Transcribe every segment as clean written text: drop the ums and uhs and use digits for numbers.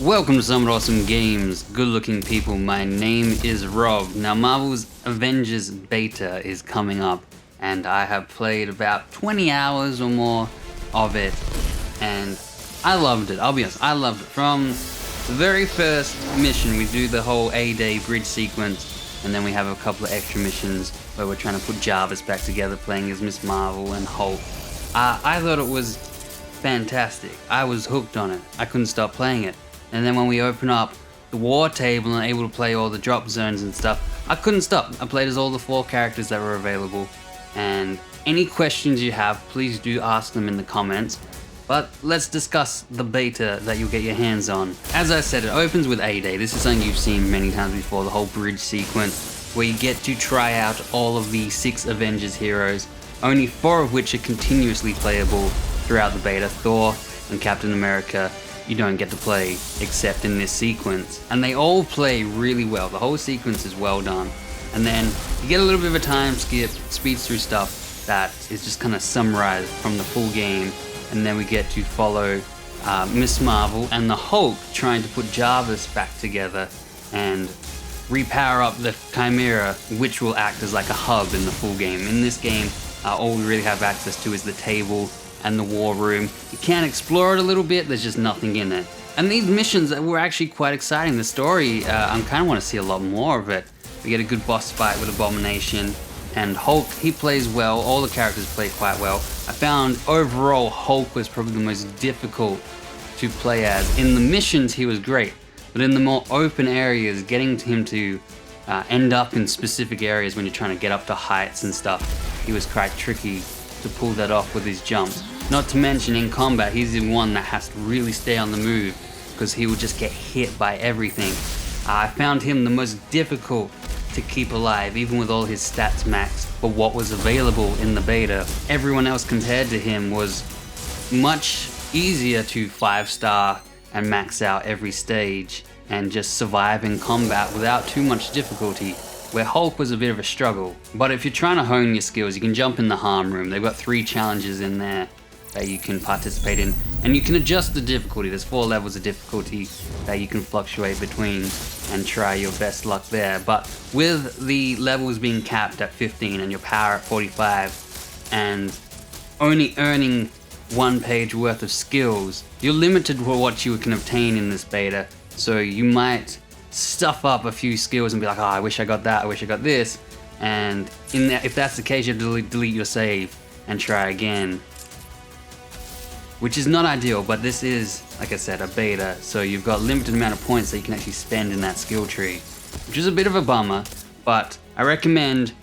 Welcome to Some Awesome Games, good looking people. My name is Rob. Now Marvel's Avengers beta is coming up and I have played about 20 hours or more of it and I loved it. I'll be honest, I loved it. From the very first mission we do the whole A-Day bridge sequence and then we have a couple of extra missions where we're trying to put Jarvis back together playing as Miss Marvel and Hulk. I thought it was fantastic. I was hooked on it. I couldn't stop playing it. And then when we open up the war table and able to play all the drop zones and stuff, I couldn't stop. I played as all the 4 characters that were available. And any questions you have, please do ask them in the comments. But let's discuss the beta that you'll get your hands on. As I said, it opens with A-Day. This is something you've seen many times before, the whole bridge sequence, where you get to try out all of the 6 Avengers heroes, only 4 of which are continuously playable throughout the beta. Thor and Captain America, you don't get to play except in this sequence. And they all play really well. The whole sequence is well done. And then you get a little bit of a time skip, speeds through stuff that is just kind of summarized from the full game. And then we get to follow Miss Marvel and the Hulk trying to put Jarvis back together and repower up the Chimera, which will act as like a hub in the full game. In this game, all we really have access to is the table and the war room. You can explore it a little bit, there's just nothing in it. And these missions were actually quite exciting. The story, I kind of want to see a lot more of it. We get a good boss fight with Abomination, and Hulk, he plays well, all the characters play quite well. I found overall Hulk was probably the most difficult to play as. In the missions he was great, but in the more open areas, getting him to end up in specific areas when you're trying to get up to heights and stuff, he was quite tricky to pull that off with his jumps. Not to mention in combat, he's the one that has to really stay on the move because he will just get hit by everything. I found him the most difficult to keep alive, even with all his stats maxed for what was available in the beta. Everyone else compared to him was much easier to 5-star and max out every stage and just survive in combat without too much difficulty, where Hulk was a bit of a struggle. But if you're trying to hone your skills, you can jump in the harm room. They've got 3 challenges in there that you can participate in, and you can adjust the difficulty. There's 4 levels of difficulty that you can fluctuate between and try your best luck there. But with the levels being capped at 15 and your power at 45 and only earning 1 page worth of skills, you're limited for what you can obtain in this beta. So you might stuff up a few skills and be like, oh, I wish I got that, I wish I got this. And in that, if that's the case, you have to delete your save and try again, which is not ideal. But this is, like I said, a beta, so you've got a limited amount of points that you can actually spend in that skill tree, which is a bit of a bummer. But I recommend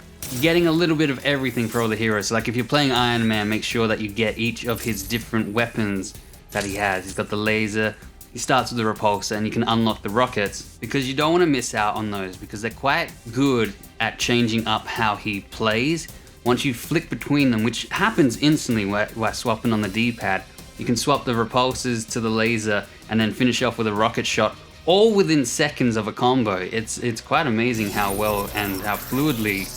getting a little bit of everything for all the heroes. So like if you're playing Iron Man, make sure that you get each of his different weapons that he has. He's got the laser, he starts with the repulsor, and you can unlock the rockets, because you don't want to miss out on those because they're quite good at changing up how he plays. Once you flick between them, which happens instantly while swapping on the D-pad, you can swap the repulsors to the laser and then finish off with a rocket shot, all within seconds of a combo. It's quite amazing how well and how fluidly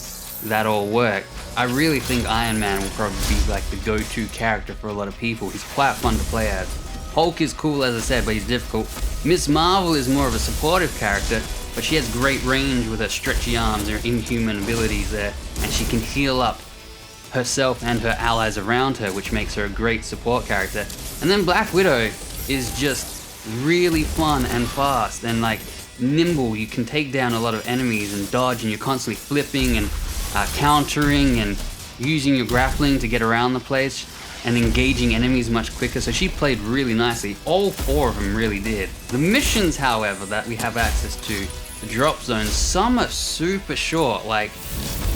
that all worked. I really think Iron Man will probably be like the go-to character for a lot of people. He's quite fun to play as. Hulk is cool, as I said, but he's difficult. Miss Marvel is more of a supportive character, but she has great range with her stretchy arms, her inhuman abilities there, and she can heal up herself and her allies around her, which makes her a great support character. And then Black Widow is just really fun and fast and like nimble. You can take down a lot of enemies and dodge, and you're constantly flipping and countering and using your grappling to get around the place and engaging enemies much quicker. So she played really nicely. All 4 of them really did. The missions, however, that we have access to, the drop zones, some are super short, like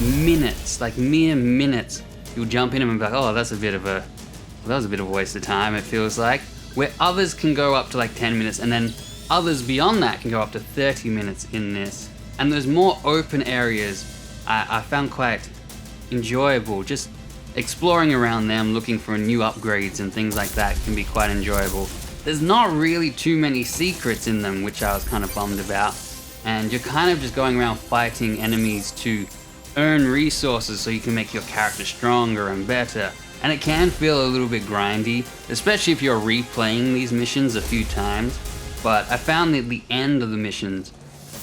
minutes, like mere minutes. You'll jump in them and be like, oh, that was a bit of a waste of time, it feels like. Where others can go up to like 10 minutes, and then others beyond that can go up to 30 minutes in this. And there's more open areas I found quite enjoyable. Just exploring around them, looking for new upgrades and things like that can be quite enjoyable. There's not really too many secrets in them, which I was kind of bummed about. And you're kind of just going around fighting enemies to earn resources so you can make your character stronger and better. And it can feel a little bit grindy, especially if you're replaying these missions a few times. but I found that the end of the missions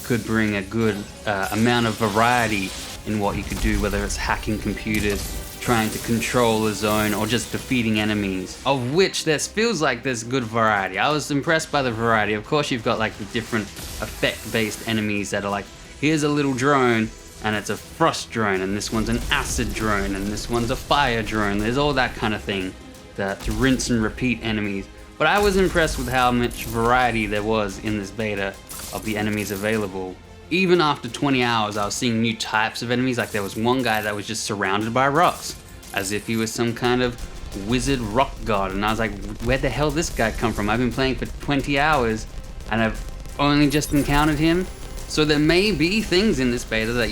could bring a good amount of variety in what you could do, whether it's hacking computers, trying to control a zone, or just defeating enemies, of which there feels like there's good variety. I was impressed by the variety. Of course, you've got like the different effect-based enemies that are like, here's a little drone, and it's a frost drone, and this one's an acid drone, and this one's a fire drone. There's all that kind of thing to rinse and repeat enemies. But I was impressed with how much variety there was in this beta of the enemies available. Even after 20 hours, I was seeing new types of enemies. Like there was one guy that was just surrounded by rocks, as if he was some kind of wizard rock god. And I was like, where the hell did this guy come from? I've been playing for 20 hours and I've only just encountered him. So there may be things in this beta that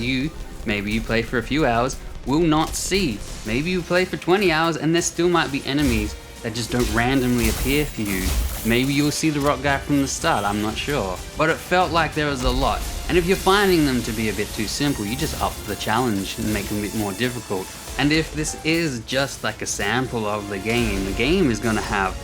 maybe you play for a few hours, will not see. Maybe you play for 20 hours and there still might be enemies that just don't randomly appear for you. Maybe you'll see the rock guy from the start, I'm not sure. But it felt like there was a lot. And if you're finding them to be a bit too simple, you just up the challenge and make them a bit more difficult. And if this is just like a sample of the game is gonna have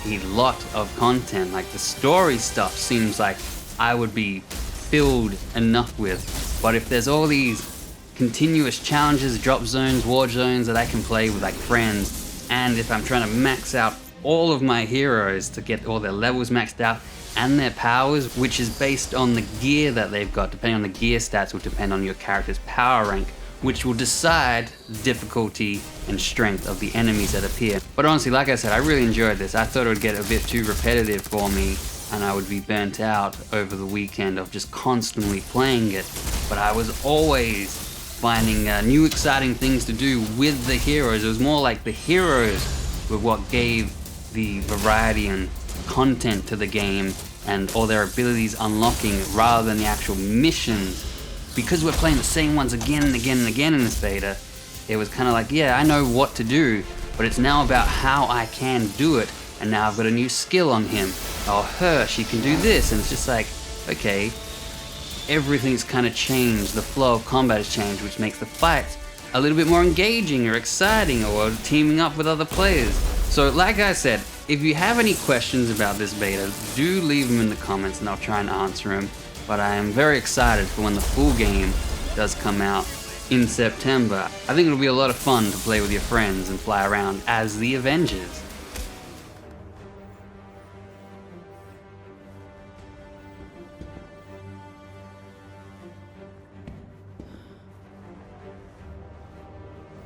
a lot of content. Like the story stuff seems like I would be filled enough with. But if there's all these continuous challenges, drop zones, war zones that I can play with like friends, and if I'm trying to max out all of my heroes to get all their levels maxed out and their powers, which is based on the gear that they've got, depending on the gear stats will depend on your character's power rank, which will decide the difficulty and strength of the enemies that appear. But honestly, like I said, I really enjoyed this. I thought it would get a bit too repetitive for me and I would be burnt out over the weekend of just constantly playing it. But I was always finding new exciting things to do with the heroes. It was more like the heroes were what gave the variety and content to the game and all their abilities unlocking rather than the actual missions. Because we're playing the same ones again and again and again in this beta, it was kind of like, yeah, I know what to do, but it's now about how I can do it. And now I've got a new skill on him or her, she can do this, and it's just like, okay, everything's kind of changed, the flow of combat has changed, which makes the fights a little bit more engaging or exciting, or teaming up with other players. So like I said, if you have any questions about this beta, do leave them in the comments and I'll try and answer them. But I am very excited for when the full game does come out in September. I think it'll be a lot of fun to play with your friends and fly around as the Avengers.